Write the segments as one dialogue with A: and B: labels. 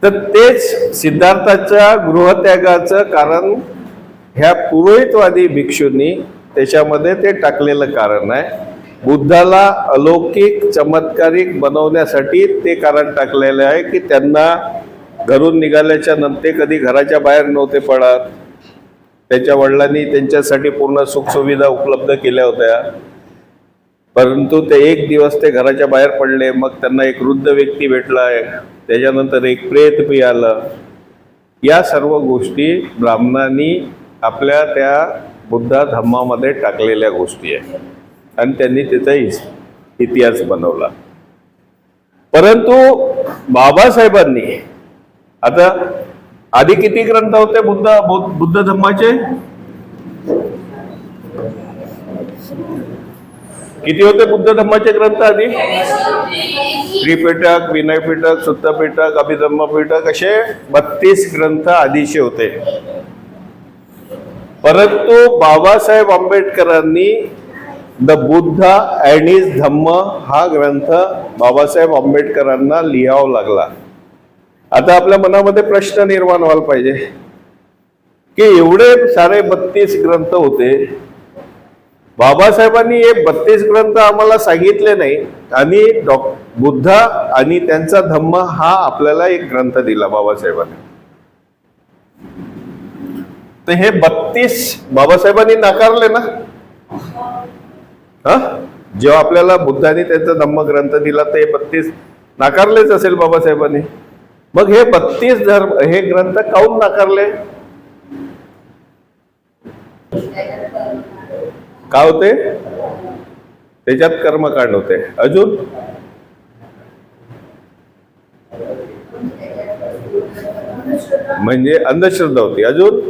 A: तर तेच सिद्धार्थाच्या गृहत्यागाचं कारण ह्या पुरोहितवादी भिक्षूंनी त्याच्यामध्ये ते टाकलेलं कारण आहे. बुद्धाला अलौकिक चमत्कारिक बनवण्यासाठी ते कारण टाकलेलं आहे की त्यांना घरून निघाल्याच्या नंतर कधी घराच्या बाहेर नव्हते पडत. त्यांच्या वडिलांनी त्यांच्यासाठी पूर्ण सुखसुविधा उपलब्ध केल्या होत्या, परंतु ते एक दिवस ते घराच्या बाहेर पडले. मग त्यांना एक वृद्ध व्यक्ती भेटला, त्याच्यानंतर एक प्रेत मिळालं. या सर्व गोष्टी ब्राह्मणांनी आपल्या त्या बुद्धा धम्मामध्ये टाकलेल्या गोष्टी आहेत आणि त्यांनी त्याचा इतिहास बनवला. परंतु बाबासाहेबांनी आता आधी किती ग्रंथ होते बुद्ध धम्माचे? किती होते बुद्ध धम्माचे ग्रंथ आधी? त्रिपिटक, विनयपिटक, सुत्तपिटक, अभिधम्मपिटक असे 32 ग्रंथ आधीचे होते. परंतु बाबासाहेब आंबेडकरांनी द बुद्धा अँड हिज धम्म हा ग्रंथ बाबासाहेब आंबेडकरांना लिहावा लागला. आता आपल्या मनामध्ये प्रश्न निर्माण व्हायला पाहिजे की एवढे सारे 32 ग्रंथ होते, बाबासाहेबांनी हे 32 ग्रंथ आम्हाला सांगितले नाही आणि बुद्धा आणि त्यांचा धम्म हा आपल्याला एक ग्रंथ दिला बाबासाहेबांनी. तर हे 32 बाबासाहेबांनी नाकारले ना. जेव्हा आपल्याला बुद्धाने त्यांचा धम्म ग्रंथ दिला तर हे 32 नाकारलेच असेल बाबासाहेबांनी. मग हे 32 हे ग्रंथ काऊन नाकारले? का होते? त्याच्यात कर्मकांड होते. अजून म्हणजे अंधश्रद्धा होती. अजून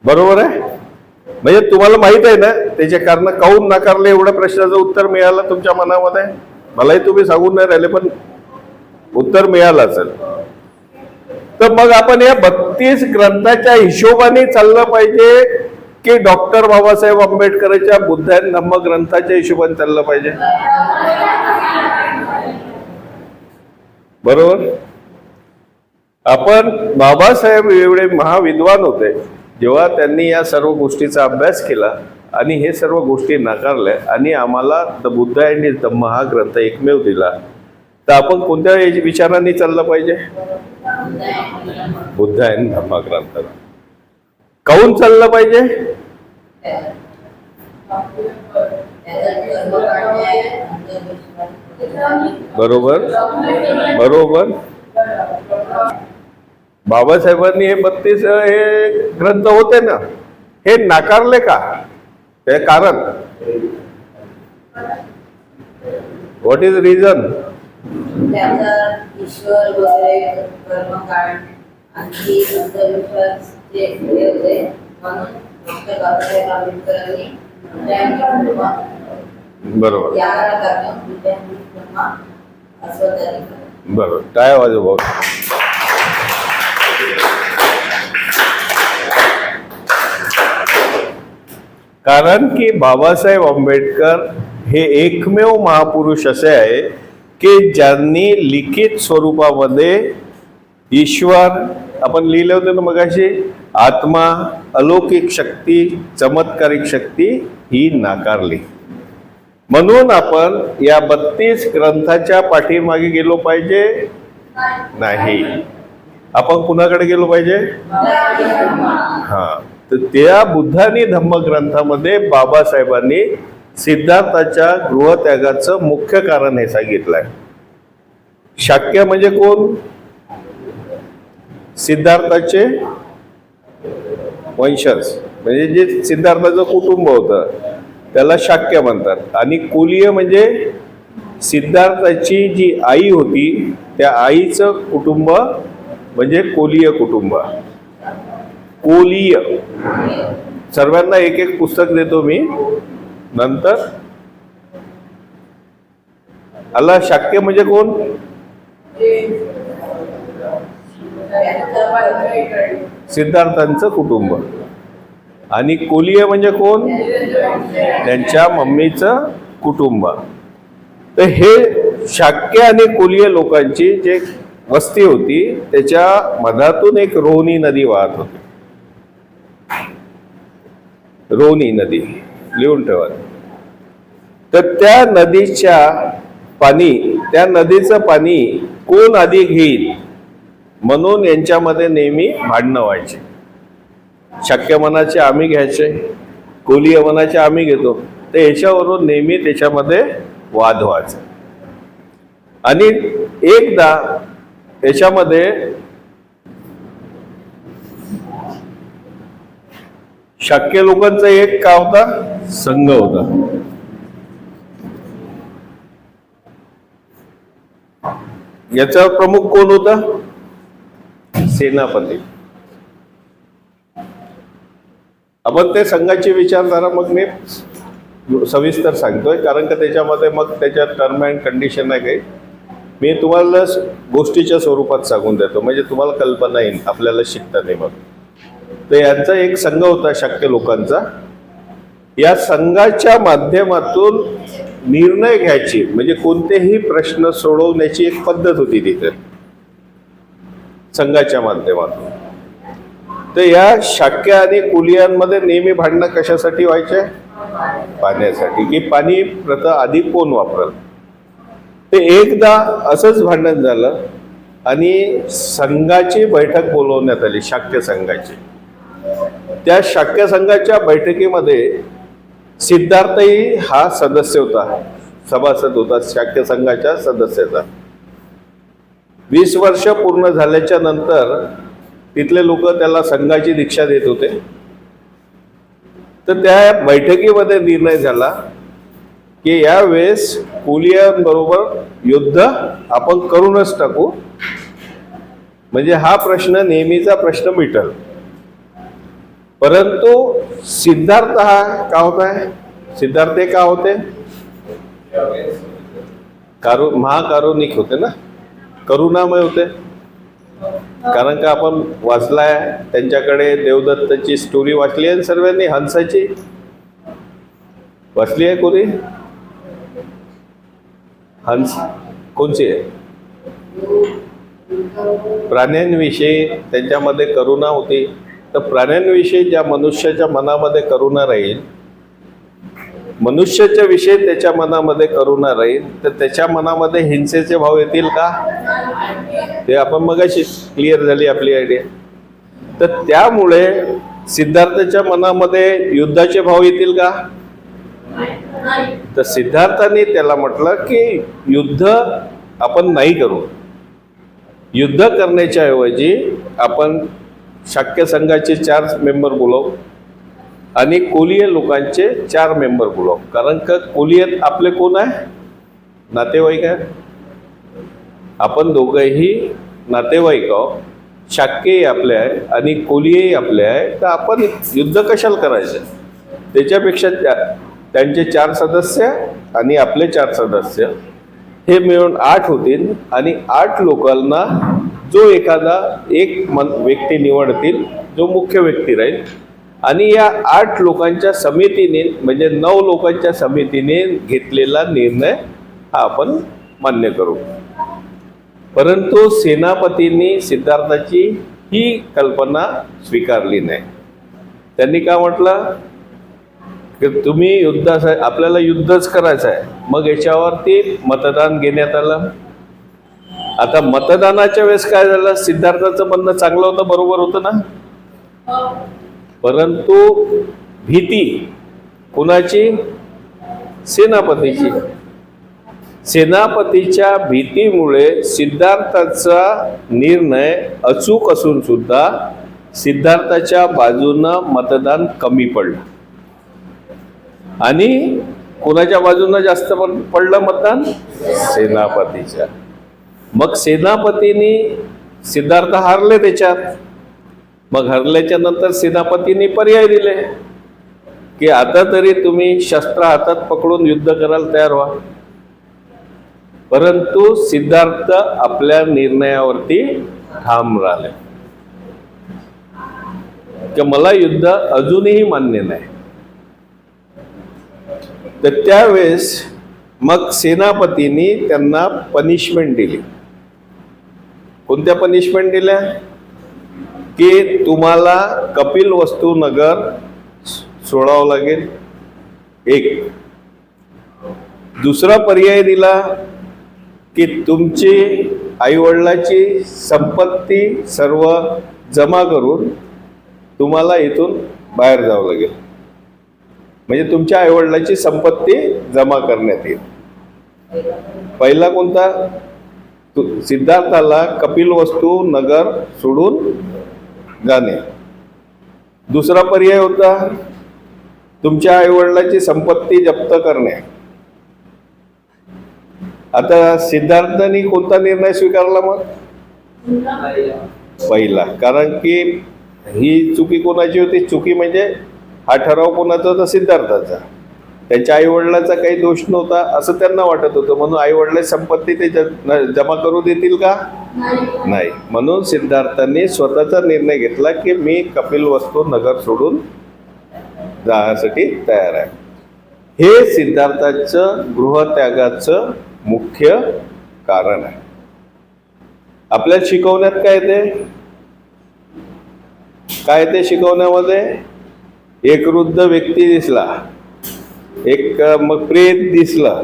A: बरोबर आहे. म्हणजे तुम्हाला माहित आहे ना त्याचे कारण काऊन नाकारले? एवढ्या प्रश्नाचं उत्तर मिळालं तुमच्या मनामध्ये. मलाही तुम्ही सांगून नाही राहिले पण उत्तर मिळालं असेल. तर मग आपण या 32 ग्रंथाच्या हिशोबाने चाललं पाहिजे की डॉक्टर बाबासाहेब आंबेडकरच्या बुद्ध आणि धम्म ग्रंथाच्या हिशोबाने चाललं पाहिजे? बरोबर. आपण बाबासाहेब एवढे महाविद्वान होते, जेव्हा त्यांनी या सर्व गोष्टीचा अभ्यास केला आणि हे सर्व गोष्टी नाकारल्या आणि आम्हाला द बुद्ध अँड हिज धम्म हा ग्रंथ एकमेव दिला, तर आपण कोणत्या विचारांनी चाललं पाहिजे? बुद्ध अँड धम्म ग्रंथ. काऊन चाललं पाहिजे? बरोबर बरोबर. बाबासाहेबांनी हे 32 हे ग्रंथ होते ना, हे नाकारले का? ते कारण व्हॉट इज रिझन?
B: ईश्वर वगैरे कर्मकांड आणि अंधविश्वास जे होते म्हणून डॉक्टर बाबासाहेब आंबेडकरांनी
A: बरोबर बरोबर. काय वाजव कारण की बाबासाहेब आंबेडकर हे एकमेव महापुरुष असे आहे की ज्यांनी लिखित स्वरूपामध्ये ईश्वर, आपण लिहिले होते ना मगाशी, आत्मा, अलौकिक शक्ती, चमत्कारिक शक्ती ही नाकारली. म्हणून आपण या 32 ग्रंथाच्या पाठीमागे गेलो पाहिजे नाही. आपण कुणाकडे गेलो पाहिजे? तर त्या बुद्ध आणि धम्म ग्रंथामध्ये बाबासाहेबांनी सिद्धार्थाच्या गृहत्यागाचं मुख्य कारण हे सांगितलंय. शाक्य म्हणजे कोण? सिद्धार्थाचे वंशज, म्हणजे जे सिद्धार्थाचं कुटुंब होतं त्याला शाक्य म्हणतात. आणि कुलीय म्हणजे सिद्धार्थाची जी आई होती त्या आईचं कुटुंब म्हणजे कोलीय कुटुंब. कोलीय. सर्वांना एक एक पुस्तक देतो मी नंतर. आला शाक्य म्हणजे कोण? सिद्धार्थांचं कुटुंब. आणि कोलीय म्हणजे कोण? त्यांच्या मम्मीचं कुटुंब. तर हे शाक्य आणि कोलीय लोकांची जे वस्ती होती त्याच्या मधातून एक रोहिणी नदी वाहत होती. रोहिणी नदी लिहून ठेवा. तर त्या नदीचं पाणी कोण आधी घेईल म्हणून यांच्यामध्ये नेहमी भांडणं व्हायचे. शाक्य मनाचे आम्ही घ्यायचे, कोलीय मनाचे आम्ही घेतो. तर याच्यावरून नेहमी त्याच्यामध्ये वाद व्हायचा. आणि एकदा याच्यामध्ये शाक्य लोकांचा एक काय होता? संघ होता. याचा प्रमुख कोण होता? सेनापती. आपण ते संघाची विचारधारा मग मी सविस्तर सांगतोय, कारण का त्याच्यामध्ये मग त्याच्या टर्म अँड कंडिशन आहे काही. मी तुम्हाला गोष्टीच्या स्वरूपात सांगून देतो म्हणजे तुम्हाला कल्पना येईल आपल्याला शिकता नाही. मग तर यांचा एक संघ होता शाक्य लोकांचा. या संघाच्या माध्यमातून निर्णय घ्यायची म्हणजे कोणतेही प्रश्न सोडवण्याची एक पद्धत होती तिथे संघाच्या माध्यमातून. तर या शाक्य आणि कोलियांमध्ये नेहमी भांडणं कशासाठी व्हायचे? पाण्यासाठी, की पाणी प्रथा आधी कोण वापरल. ते एकदा असंच भांडण झालं आणि संघाची बैठक बोलवण्यात आली, शाक्य संघाची. त्या शाक्य संघाच्या बैठकीमध्ये सिद्धार्थही हा सदस्य होता, सभासद होता शाक्य संघाच्या सदस्याचा. 20 वर्ष पूर्ण झाल्याच्या नंतर तिथले लोक त्याला संघाची दीक्षा देत होते. तर त्या बैठकीमध्ये निर्णय झाला की यावेळेस कोलियांबरोबर युद्ध आपण करूनच टाकू, म्हणजे हा प्रश्न नेहमीचा प्रश्न मिटल. परंतु सिद्धार्थ हा का होता? सिद्धार्थ हे का होते? महाकारुणिक होते ना, करुणामय होते. कारण का आपण वाचलाय त्यांच्याकडे देवदत्तची स्टोरी वाचली आहे सर्वांनी. हंसाची वाचली आहे कोणी? हंस कोणची आहे? प्राण्यांविषयी त्यांच्यामध्ये करुणा होती. तर प्राण्यांविषयी ज्या मनुष्याच्या मनामध्ये करुणा राहील, मनुष्याच्या विषयी त्याच्या मनामध्ये करुणा राहील, तर त्याच्या मनामध्ये हिंसेचे भाव येतील का? ते आपण मगाशी क्लिअर झाली आपली आयडिया. तर त्यामुळे सिद्धार्थाच्या मनामध्ये युद्धाचे भाव येतील का? तर सिद्धार्थाने त्याला म्हटलं की युद्ध आपण नाही करू. युद्ध करण्याच्या ऐवजी आपण शाक्य संघाचे 4 मेंबर बोलवू आणि कोलीय लोकांचे 4 मेंबर बोलवू. कारण का कोलियत आपले कोण आहे? नातेवाईक आहे. आपण दोघंही नातेवाईक आहोत. शाक्यही आपले आहे आणि कोलियही आपले आहे. तर आपण युद्ध कशाला करायचं? त्याच्यापेक्षा त्यांचे 4 सदस्य आणि आपले 4 सदस्य हे मिळून 8 होतील आणि 8 लोकांना जो एखादा एक व्यक्ती निवडतील जो मुख्य व्यक्ती राहील. आणि या 8 लोकांच्या समितीने म्हणजे 9 लोकांच्या समितीने घेतलेला निर्णय हा आपण मान्य करू. परंतु सेनापतींनी सिद्धार्थाची ही कल्पना स्वीकारली नाही. त्यांनी काय म्हटलं की तुम्ही आपल्याला युद्धच करायचं आहे. मग याच्यावरती मतदान घेण्यात आलं. आता मतदानाच्या वेळेस काय झालं? सिद्धार्थाचं म्हणणं चांगलं होतं, बरोबर होतं ना. परंतु भीती कुणाची? सेनापतीची. सेनापतीच्या भीतीमुळे सिद्धार्थाचा निर्णय अचूक असून सुद्धा सिद्धार्थाच्या बाजूनं मतदान कमी पडलं. आणि कोणाच्या बाजूनं जास्त पडलं मतदान? सेनापतीच्या. मग सेनापतींनी सिद्धार्थ हारले त्याच्यात. मग हरल्याच्या नंतर सेनापतींनी पर्याय दिले की आता तरी तुम्ही शस्त्र हातात पकडून युद्ध करायला तयार व्हा. परंतु सिद्धार्थ आपल्या निर्णयावरती ठाम राहिले. की मला युद्ध अजूनही मान्य नाही. तर त्यावेळेस मग सेनापतींनी त्यांना पनिशमेंट दिली. कोणत्या पनिशमेंट दिल्या? की तुम्हाला कपिलवस्तू नगर सोडावं लागेल. एक दुसरा पर्याय दिला की तुमची आईवडिलाची संपत्ती सर्व जमा करून तुम्हाला इथून बाहेर जावं लागेल. म्हणजे तुमच्या आईवडिलाची संपत्ती जमा करण्यात येईल. पहिला कोणता? सिद्धार्थाला कपिलवस्तू नगर सोडून जाणे. दुसरा पर्याय होता तुमच्या आईवडिलाची संपत्ती जप्त करणे. आता सिद्धार्थांनी कोणता निर्णय स्वीकारला? मग पहिला. कारण की ही चुकी कोणाची होती? चुकी म्हणजे हा ठराव कोणाचा होता? सिद्धार्थाचा. त्यांच्या आईवडिलाचा काही दोष नव्हता असं त्यांना वाटत होतं, म्हणून आईवडिलाची संपत्ती ते जमा करू देतील का? नाही. म्हणून सिद्धार्थांनी स्वतःचा निर्णय घेतला की मी कपिलवस्तू नगर सोडून जाण्यासाठी तयार आहे. हे सिद्धार्थाचं गृहत्यागाचं मुख्य कारण आहे. आपल्याला शिकवण्यात काय ते शिकवण्यामध्ये एक वृद्ध व्यक्ती दिसला, एक मग प्रेत दिसलं.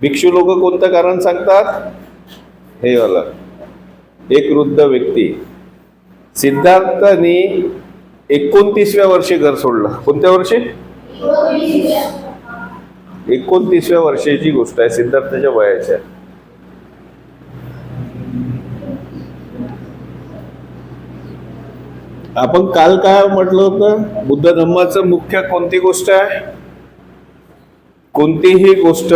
A: भिक्षू लोक कोणतं कारण सांगतात? हे वाला एक वृद्ध व्यक्ती. सिद्धार्थाने 29व्या वर्षी घर सोडलं. कोणत्या वर्षी? 29व्या वर्षाची गोष्ट आहे, सिद्धार्थाच्या वयाच्या. आपण काल काय म्हटलं होतं? बुद्ध धम्माचं मुख्य कोणती गोष्ट आहे? कोणतीही गोष्ट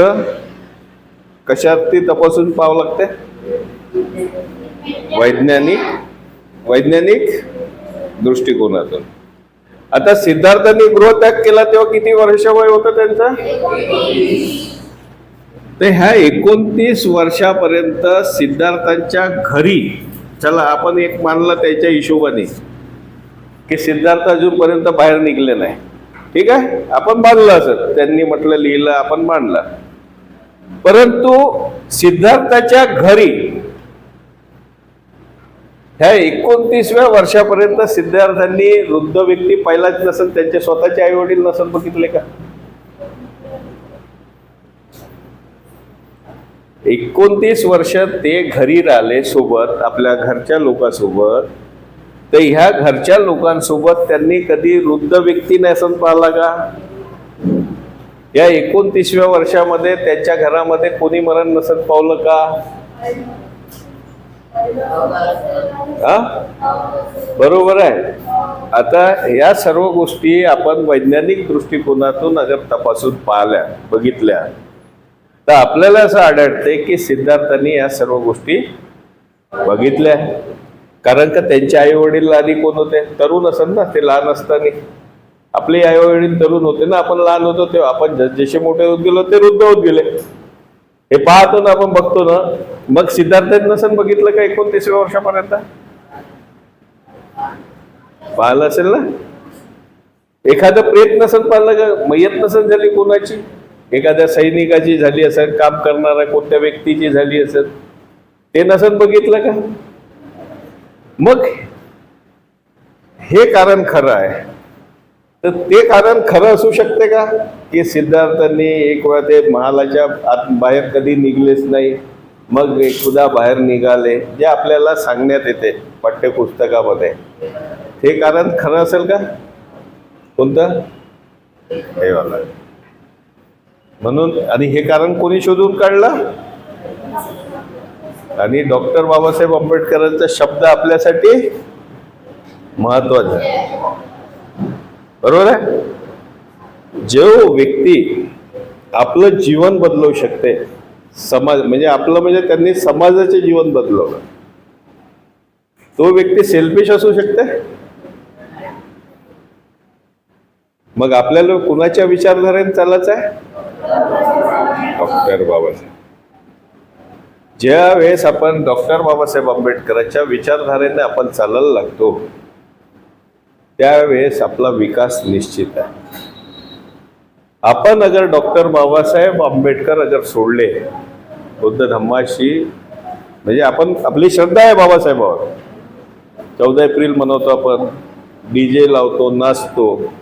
A: कशात ती तपासून पाहावं लागते? वैज्ञानिक दृष्टिकोनातून. आता सिद्धार्थांनी गृहत्याग केला तेव्हा किती वर्ष वय होतं त्यांचं? तर ह्या 29 वर्षापर्यंत सिद्धार्थांच्या घरी, चला आपण एक मानलं त्याच्या हिशोबाने की सिद्धार्थ अजूनपर्यंत बाहेर निघले नाही, ठीक आहे, आपण मानलं असं, त्यांनी म्हटलं लिहिलं आपण मानलं. परंतु सिद्धार्थाच्या घरी ह्या 29व्या वर्षापर्यंत सिद्धार्थांनी वृद्ध व्यक्ती पाहिलाच नसेल, त्यांचे स्वतःचे आई वडील नसेल बघितले का? 29 वर्ष ते घरी राहिले सोबत, आपल्या घरच्या लोकांसोबत. तर ह्या घरच्या लोकांसोबत त्यांनी कधी वृद्ध व्यक्ती नसेल पाहिला का? या 29व्या वर्षामध्ये त्यांच्या घरामध्ये कोणी मरण नसेल पावलं का? बरोबर आहे. आता या सर्व गोष्टी आपण वैज्ञानिक दृष्टिकोनातून अगर तपासून पाहिल्या, बघितल्या, तर आपल्याला असं आढळते की सिद्धार्थांनी या सर्व गोष्टी बघितल्या. कारण का त्यांचे आई वडील आधी कोण होते? तरुण असेल ना, ते लहान असताना. आपले आई वडील तरुण होते ना, आपण लहान होतो तेव्हा. आपण जसे मोठे होत गेलो ते वृद्ध होत गेले, हे पाहतो ना, आपण बघतो ना. मग सिद्धार्थांनी नसेल बघितलं का 29व्या वर्षापर्यंत? पाहिलं असेल ना. एखादं प्रेत नसेल पाहिलं का? मयत नसेल झाली कोणाची, एखाद्या सैनिकाची झाली असेल, काम करणाऱ्या कोणत्या व्यक्तीची झाली असेल, ते नसेल बघितलं का? मग हे कारण खरं आहे. तर ते कारण खरं असू शकते का की सिद्धार्थांनी एक वेळा ते महालाच्या आत बाहेर कधी निघलेच नाही, मग एकदा बाहेर निघाले, जे आपल्याला सांगण्यात येते पाठ्यपुस्तकामध्ये, हे कारण खरं असेल का? कोणतं? हे वाला. म्हणून आणि हे कारण कोणी शोधून काढलं? आणि डॉक्टर बाबासाहेब आंबेडकरांचा शब्द आपल्यासाठी महत्वाचा आहे. बरोबर आहे. जो व्यक्ती आपलं जीवन बदलवू शकते, समाज म्हणजे आपलं म्हणजे त्यांनी समाजाचे जीवन बदलवलं, तो व्यक्ती सेल्फिश असू शकते? मग आपल्याला कुणाच्या विचारधारेने चालायचं आहे? डॉक्टर बाबासाहेब. ज्या वेळेस आपण डॉक्टर बाबासाहेब आंबेडकरांच्या विचारधारेने आपण चालायला लागतो, त्यावेळेस आपला विकास निश्चित आहे. आपण अगर डॉक्टर बाबासाहेब आंबेडकर अगर सोडले बुद्ध धम्माशी, म्हणजे आपण आपली श्रद्धा आहे बाबासाहेबावर. 14 एप्रिल मनवतो आपण, डीजे लावतो, नाचतो,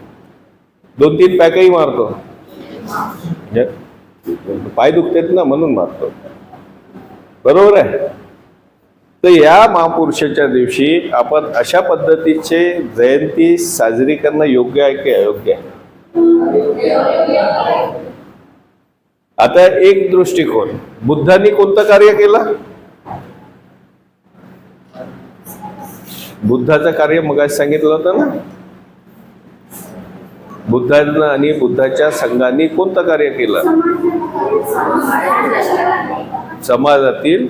A: 2-3 पॅकही मारतो, पाय दुखतेत ना म्हणून मारतो, बरोबर आहे. तर या महापुरुषाच्या दिवशी आपण अशा पद्धतीचे जयंती साजरी करणं योग्य आहे की अयोग्य आहे? आता एक दृष्टिकोन, बुद्धांनी कोणतं कार्य केलं? बुद्धाचं कार्य मगाशी सांगितलं होतं ना, बुद्धांना आणि बुद्धाच्या संघाने कोणतं कार्य केलं? समाजातील.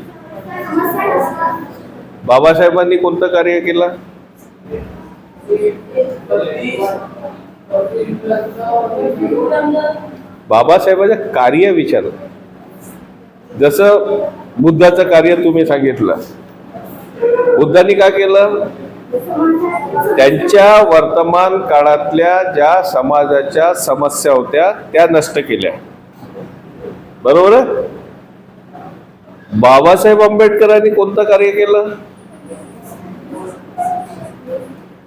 A: बाबासाहेबांनी कोणतं कार्य केलं? बाबासाहेबांचं कार्य विचार. जसं बुद्धाचं कार्य तुम्ही सांगितलं, बुद्धांनी काय केलं? त्यांच्या वर्तमान काळातल्या ज्या समाजाच्या समस्या होत्या त्या नष्ट केल्या, बरोबर आहे. बाबासाहेब आंबेडकरांनी कोणतं कार्य केलं?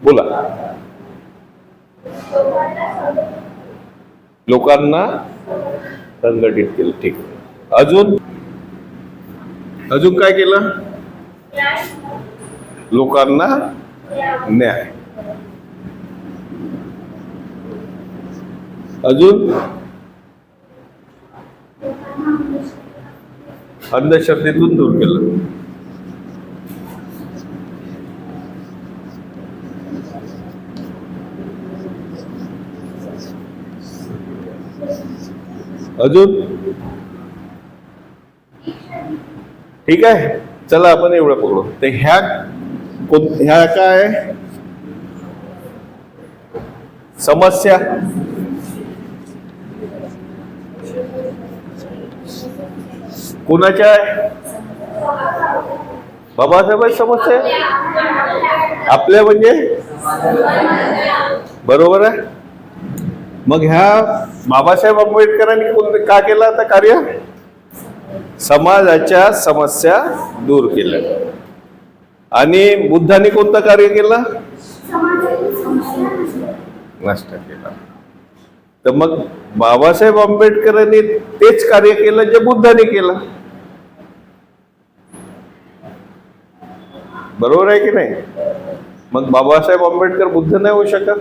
A: बोला. लोकांना संघटित केलं. ठीक. अजून काय केलं? लोकांना न्याय. अजून अंधश्रद्धेतून दूर केलं. अजून ठीक आहे. चला आपण एवढं पकडू. तर ह्या काय समस्या? कोणाच्या आहे? बाबासाहेबांची समस्या आहे आपल्या, म्हणजे बरोबर आहे. मग ह्या बाबासाहेब आंबेडकरांनी कोणतं का केलं आता कार्य? समाजाच्या समस्या दूर केल्या. आणि बुद्धांनी कोणतं कार्य केलं? नष्ट केलं. तर मग बाबासाहेब आंबेडकरांनी तेच कार्य केलं जे बुद्धांनी केलं, बरोबर आहे की नाही? मग बाबासाहेब आंबेडकर बुद्ध नाही होऊ शकत?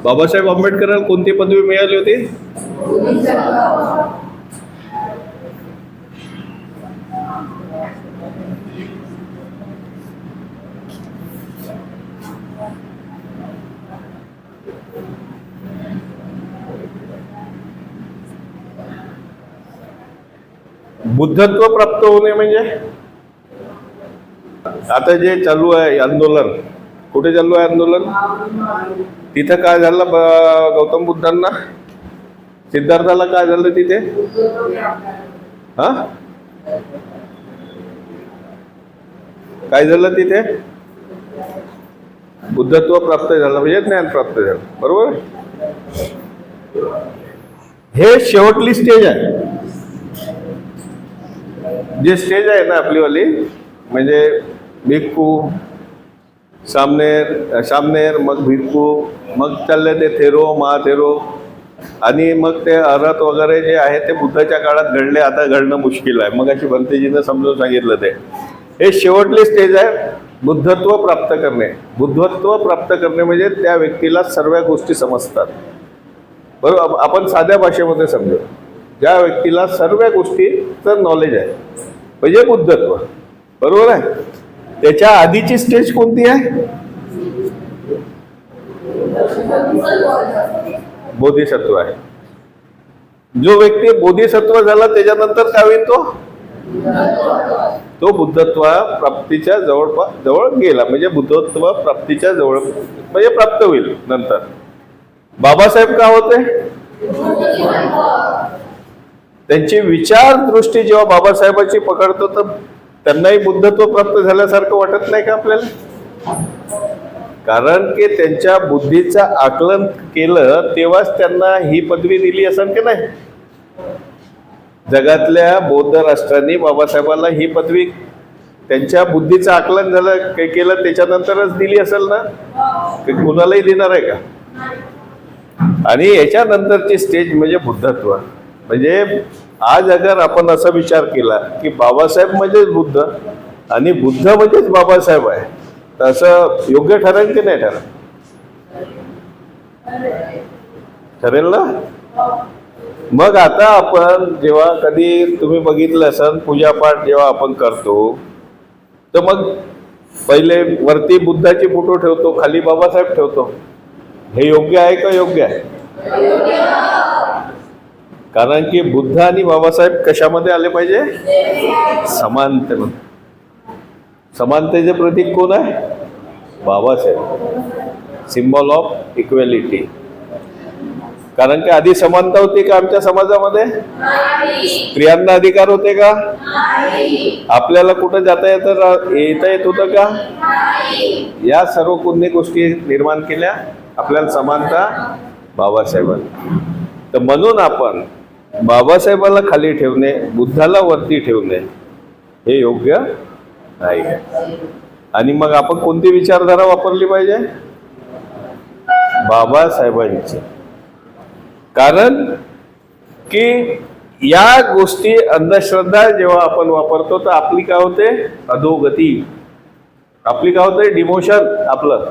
A: बाबासाहेब आंबेडकरांना कोणती पदवी मिळाली होती? बुद्धत्व प्राप्त होणे म्हणजे आता जे चालू आहे आंदोलन, कुठे चालू आहे आंदोलन? तिथं काय झालं? गौतम बुद्धांना, सिद्धार्थाला काय झालं तिथे? काय झालं तिथे? बुद्धत्व प्राप्त झालं म्हणजे ज्ञान प्राप्त झालं, बरोबर. हे शेवटली स्टेज आहे. जे स्टेज आहे ना आपलीवाली, म्हणजे भिक्खू, सामनेर, मग भिक्खू, मग चालले ते थेरो, महाथेरो, आणि मग ते अरहत वगैरे जे आहे ते बुद्धाच्या काळात घडले, आता घडणं मुश्किल आहे. मग अशी भंतेजीनं समजून सांगितलं ते. हे शेवटली स्टेज आहे बुद्धत्व प्राप्त करणे. बुद्धत्व प्राप्त करणे म्हणजे त्या व्यक्तीला सर्व गोष्टी समजतात, बरोबर. आपण साध्या भाषेमध्ये समजू, ज्या व्यक्तीला सर्व गोष्टीचं नॉलेज आहे म्हणजे बुद्धत्व, बरोबर आहे. त्याच्या आधीची स्टेज कोणती आहे? बोधिसत्व आहे. जो व्यक्ती बोधिसत्व झाला त्याच्यानंतर काय होईल? तो बुद्धत्व प्राप्तीच्या जवळ गेला, म्हणजे बुद्धत्व प्राप्तीच्या जवळ म्हणजे प्राप्त होईल नंतर. बाबासाहेब का होते? त्यांची विचार दृष्टी जेव्हा बाबासाहेबांची पकडतो तर त्यांनाही बुद्धत्व प्राप्त झाल्यासारखं वाटत नाही का आपल्याला? कारण की त्यांच्या बुद्धीचं आकलन केलं तेव्हाच त्यांना ही पदवी दिली असेल की नाही? जगातल्या बौद्ध राष्ट्रांनी बाबासाहेबांना ही पदवी त्यांच्या बुद्धीचं आकलन झालं केलं त्याच्यानंतरच दिली असेल ना? ते कुणालाही देणार आहे का? आणि याच्यानंतरची स्टेज म्हणजे बुद्धत्व. म्हणजे आज अगर आपण असा विचार केला की बाबासाहेब म्हणजेच बुद्ध आणि बुद्ध म्हणजेच बाबासाहेब आहे तर असं योग्य ठरेल की नाही ठरेल? ठरेल ना? मग आता आपण जेव्हा कधी तुम्ही बघितलं असाल पूजापाठ जेव्हा आपण करतो तर मग पहिले वरती बुद्धाचे फोटो ठेवतो, खाली बाबासाहेब ठेवतो. हे योग्य आहे का? योग्य आहे. कारण की बुद्ध आणि बाबासाहेब कशामध्ये आले पाहिजे? समानतेमध्ये. समानतेचे प्रतीक कोण आहे? बाबासाहेब. Symbol of equality. कारण की आधी समानता होती का आमच्या समाजामध्ये? स्त्रियांना अधिकार होते का? आपल्याला कुठं येता येत होतं का? या सर्व कोणत्या गोष्टी निर्माण केल्या? आपल्याला समानता बाबासाहेबांनी. तर म्हणून आपण बाबासाहेबाला खाली ठेवणे, बुद्धाला वरती ठेवणे हे योग्य नाही आहे. आणि मग आपण कोणती विचारधारा वापरली पाहिजे? बाबासाहेबांची. कारण की या गोष्टी अंधश्रद्धा जेव्हा आपण वापरतो तर आपली काय होते? अधोगती. आपली काय होते? डिमोशन. आपलं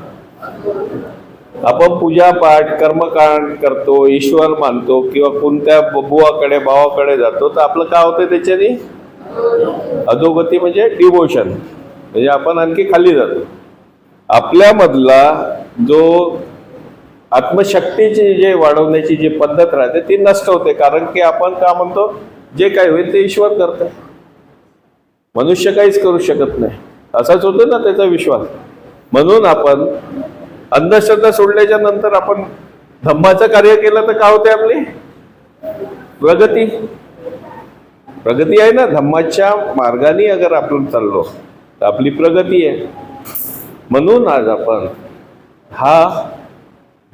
A: आपण पूजापाठ कर्मकांड करतो, ईश्वर मानतो किंवा कोणत्या बुवाकडे भावाकडे जातो तर आपलं काय होतं त्याच्याने? अधोगती म्हणजे डिमोशन. म्हणजे आपण आणखी खाली जातो. आपल्यामधला जो आत्मशक्तीची जे वाढवण्याची जी पद्धत राहते ती नष्ट होते. कारण की आपण का म्हणतो? जे काही होईल ते ईश्वर करते, मनुष्य काहीच करू शकत नाही. असाच होतो ना त्याचा विश्वास. म्हणून आपण अंधश्रद्धा सोडल्याच्या नंतर आपण धम्माचं कार्य केलं तर काय होते? आपली प्रगती. प्रगती आहे ना. धम्माच्या मार्गाने अगर आपण चाललो तर आपली प्रगती आहे. म्हणून आज आपण हा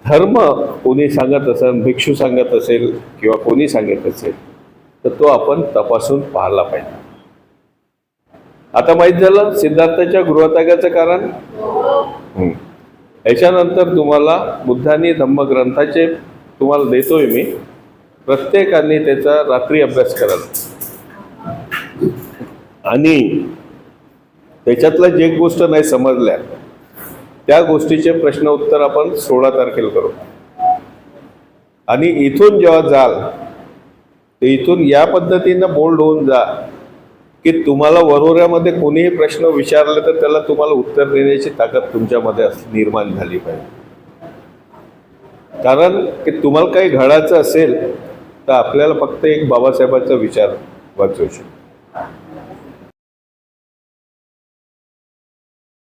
A: धर्म कोणी सांगत असेल, भिक्षू सांगत असेल किंवा कोणी सांगत असेल तर तो आपण तपासून पाहायला पाहिजे. आता माहित झालं सिद्धार्थाच्या गृहत्यागाचं कारण. याच्यानंतर तुम्हाला बुद्धानी धम्मग्रंथाचे तुम्हाला देतोय मी. प्रत्येकाने त्याचा रात्री अभ्यास करायला आणि त्याच्यातल्या जे गोष्ट नाही समजल्या त्या गोष्टीचे प्रश्न उत्तर आपण 16 तारखेला करू. आणि इथून जेव्हा जाल तर इथून या पद्धतीनं बोल्ड होऊन जा की तुम्हाला वरोऱ्यामध्ये कोणीही प्रश्न विचारले तर त्याला तुम्हाला उत्तर देण्याची ताकद तुमच्यामध्ये निर्माण झाली पाहिजे. कारण की तुम्हाला काही घडायचं असेल तर आपल्याला फक्त एक बाबासाहेबांचा विचार वाचवू शकतो.